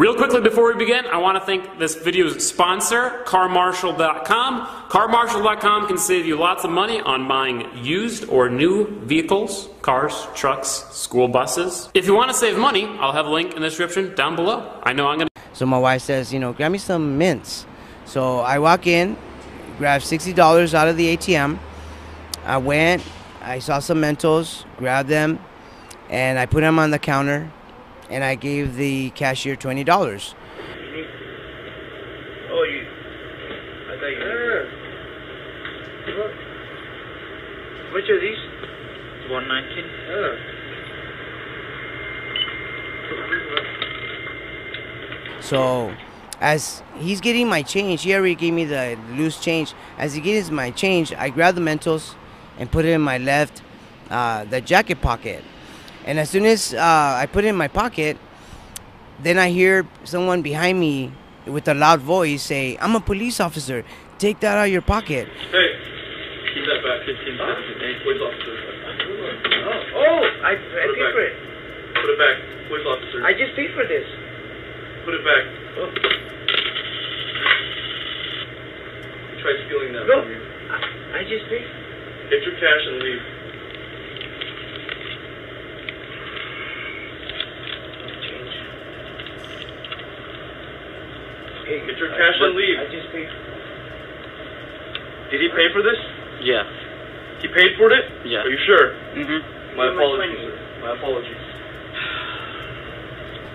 Real quickly before we begin, I want to thank this video's sponsor, carmarshal.com. Carmarshal.com can save you lots of money on buying used or new vehicles, cars, trucks, school buses. If you want to save money, I'll have a link in the description down below. I know I'm going to... So my wife says, you know, grab me some mints. So I walk in, grab $60 out of the ATM. I went, I saw some Mentos, grabbed them, and I put them on the counter. And I gave the cashier $20. Oh, you. I thought you. Which are these? 119. So, as he's getting my change, he already gave me the loose change. As he gets my change, I grab the Mentos and put it in my left, the jacket pocket. And as soon as I put it in my pocket, then I hear someone behind me with a loud voice say, "I'm a police officer. Take that out of your pocket." Hey, keep that back 15 seconds. Police officer. Oh, I paid for it. Put it back. Police officer. I just paid for this. Put it back. Oh. Try stealing that No, from you. I just paid. Get your cash and leave. Get your cash and leave. I just paid. Did he pay for this? Yeah. He paid for it? Yeah. Are you sure? Mm-hmm. My apologies, sir. My apologies.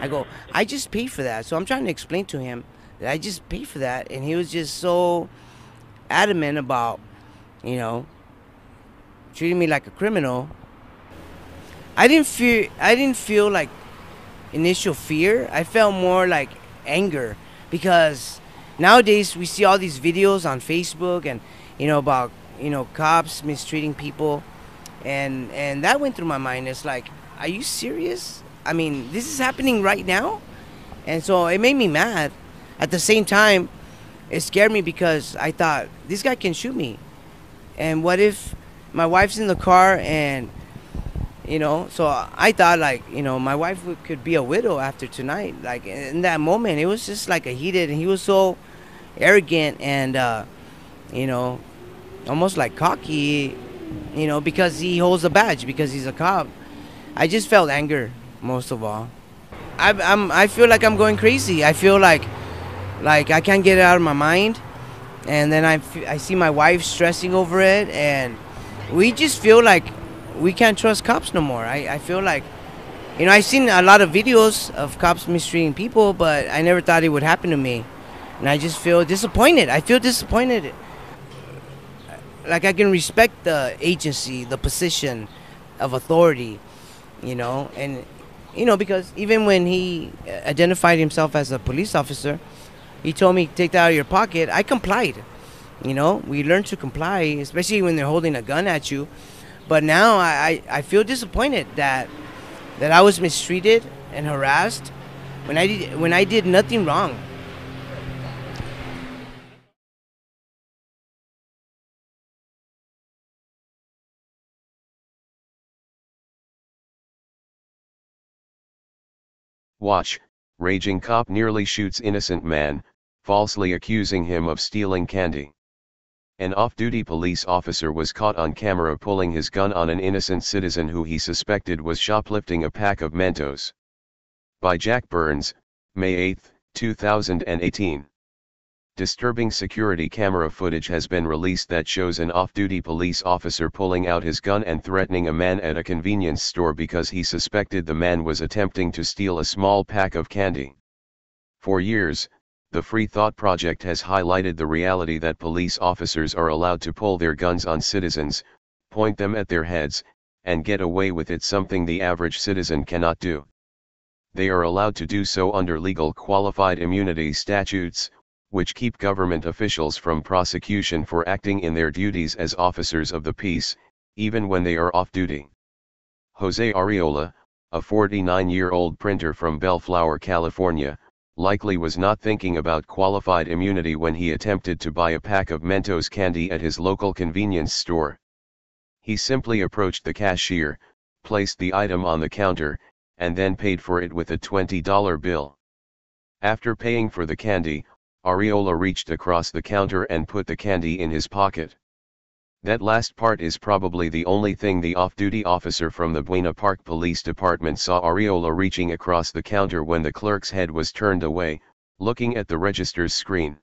I go, "I just paid for that." So I'm trying to explain to him that I just paid for that. And he was just so adamant about, you know, treating me like a criminal. I didn't feel like initial fear. I felt more like anger. Because nowadays we see all these videos on Facebook and, you know, about, you know, cops mistreating people. And that went through my mind. It's like, are you serious? I mean, this is happening right now? And so it made me mad. At the same time, it scared me because I thought, this guy can shoot me. And what if my wife's in the car and, you know, so I thought, like, you know, my wife could be a widow after tonight. Like, in that moment, it was just like a heated, and he was so arrogant and, you know, almost like cocky, you know, because he holds a badge, because he's a cop. I just felt anger, most of all. I feel like I'm going crazy. I feel like I can't get it out of my mind. And then I see my wife stressing over it, and we just feel like we can't trust cops no more. I feel like, you know, I've seen a lot of videos of cops mistreating people, but I never thought it would happen to me. And I just feel disappointed. I feel disappointed. Like, I can respect the agency, the position of authority, you know. And, you know, because even when he identified himself as a police officer, he told me, "Take that out of your pocket." I complied. You know, we learn to comply, especially when they're holding a gun at you. But now I feel disappointed that I was mistreated and harassed when I did nothing wrong. Watch, raging cop nearly shoots innocent man, falsely accusing him of stealing candy. An off-duty police officer was caught on camera pulling his gun on an innocent citizen who he suspected was shoplifting a pack of Mentos. By Jack Burns, May 8, 2018. Disturbing security camera footage has been released that shows an off-duty police officer pulling out his gun and threatening a man at a convenience store because he suspected the man was attempting to steal a small pack of candy. For years, the Free Thought Project has highlighted the reality that police officers are allowed to pull their guns on citizens, point them at their heads, and get away with it, something the average citizen cannot do. They are allowed to do so under legal qualified immunity statutes, which keep government officials from prosecution for acting in their duties as officers of the peace, even when they are off duty. Jose Arreola, a 49-year-old printer from Bellflower, California, likely was not thinking about qualified immunity when he attempted to buy a pack of Mentos candy at his local convenience store. He simply approached the cashier, placed the item on the counter, and then paid for it with a $20 bill. After paying for the candy, Areola reached across the counter and put the candy in his pocket. That last part is probably the only thing the off-duty officer from the Buena Park Police Department saw: Areola reaching across the counter when the clerk's head was turned away, looking at the register's screen.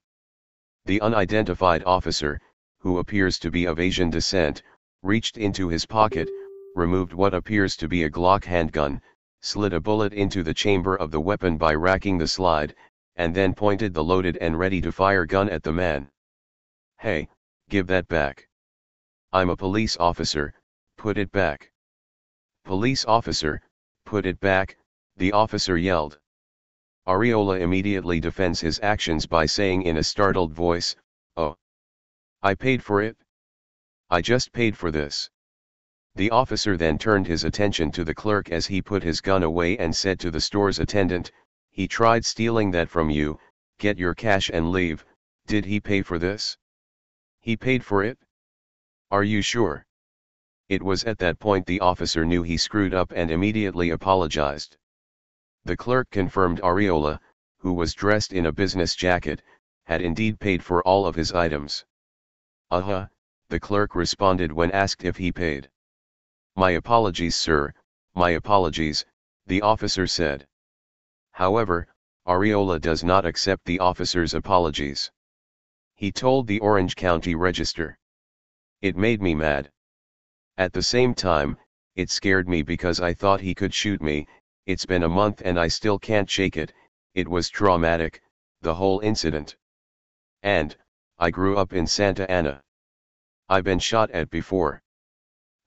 The unidentified officer, who appears to be of Asian descent, reached into his pocket, removed what appears to be a Glock handgun, slid a bullet into the chamber of the weapon by racking the slide, and then pointed the loaded and ready-to-fire gun at the man. "Hey, give that back. I'm a police officer, put it back." "Police officer, put it back," the officer yelled. Areola immediately defends his actions by saying in a startled voice, "Oh, I paid for it. I just paid for this." The officer then turned his attention to the clerk as he put his gun away and said to the store's attendant, "He tried stealing that from you, get your cash and leave. Did he pay for this?" "He paid for it." "Are you sure?" It was at that point the officer knew he screwed up and immediately apologized. The clerk confirmed Areola, who was dressed in a business jacket, had indeed paid for all of his items. "Uh-huh," the clerk responded when asked if he paid. "My apologies, sir, my apologies," the officer said. However, Areola does not accept the officer's apologies. He told the Orange County Register, "It made me mad. At the same time, it scared me because I thought he could shoot me. It's been a month and I still can't shake it. It was traumatic, the whole incident. And, I grew up in Santa Ana. I've been shot at before."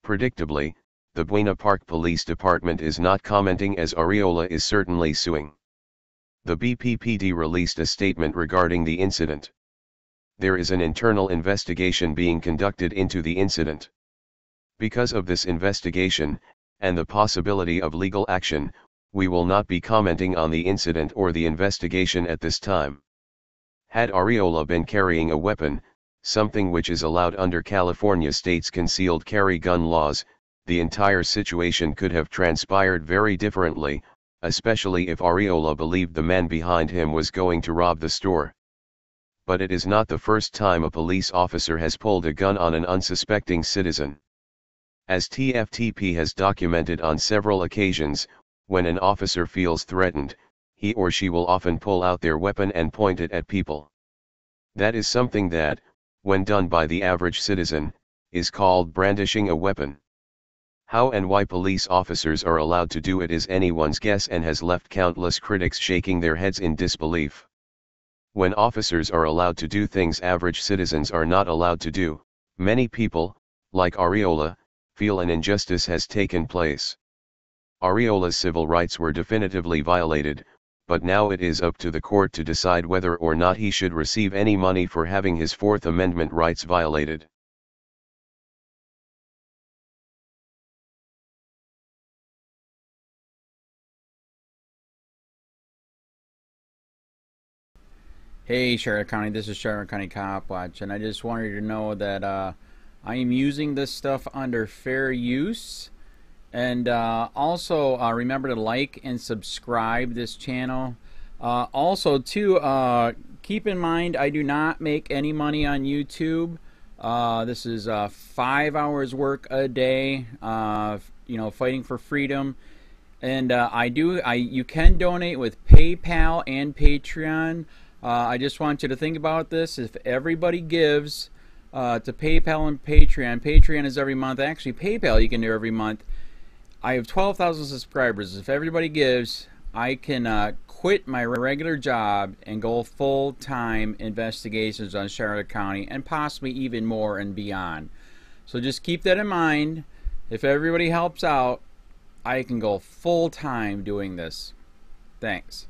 Predictably, the Buena Park Police Department is not commenting, as Areola is certainly suing. The BPPD released a statement regarding the incident. There is an internal investigation being conducted into the incident. Because of this investigation, and the possibility of legal action, we will not be commenting on the incident or the investigation at this time. Had Areola been carrying a weapon, something which is allowed under California state's concealed carry gun laws, the entire situation could have transpired very differently, especially if Areola believed the man behind him was going to rob the store. But it is not the first time a police officer has pulled a gun on an unsuspecting citizen. As TFTP has documented on several occasions, when an officer feels threatened, he or she will often pull out their weapon and point it at people. That is something that, when done by the average citizen, is called brandishing a weapon. How and why police officers are allowed to do it is anyone's guess and has left countless critics shaking their heads in disbelief. When officers are allowed to do things average citizens are not allowed to do, many people, like Areola, feel an injustice has taken place. Areola's civil rights were definitively violated, but now it is up to the court to decide whether or not he should receive any money for having his Fourth Amendment rights violated. Hey Charlotte County, this is Charlotte County COPWATCH, and I just wanted you to know that I am using this stuff under fair use. And also remember to like and subscribe this channel. Also too, keep in mind I do not make any money on YouTube. This is 5 hours work a day, you know, fighting for freedom. And you can donate with PayPal and Patreon. I just want you to think about this. If everybody gives to PayPal and Patreon, Patreon is every month. Actually, PayPal you can do every month. I have 12,000 subscribers. If everybody gives, I can quit my regular job and go full-time investigations on Charlotte County and possibly even more and beyond. So just keep that in mind. If everybody helps out, I can go full-time doing this. Thanks.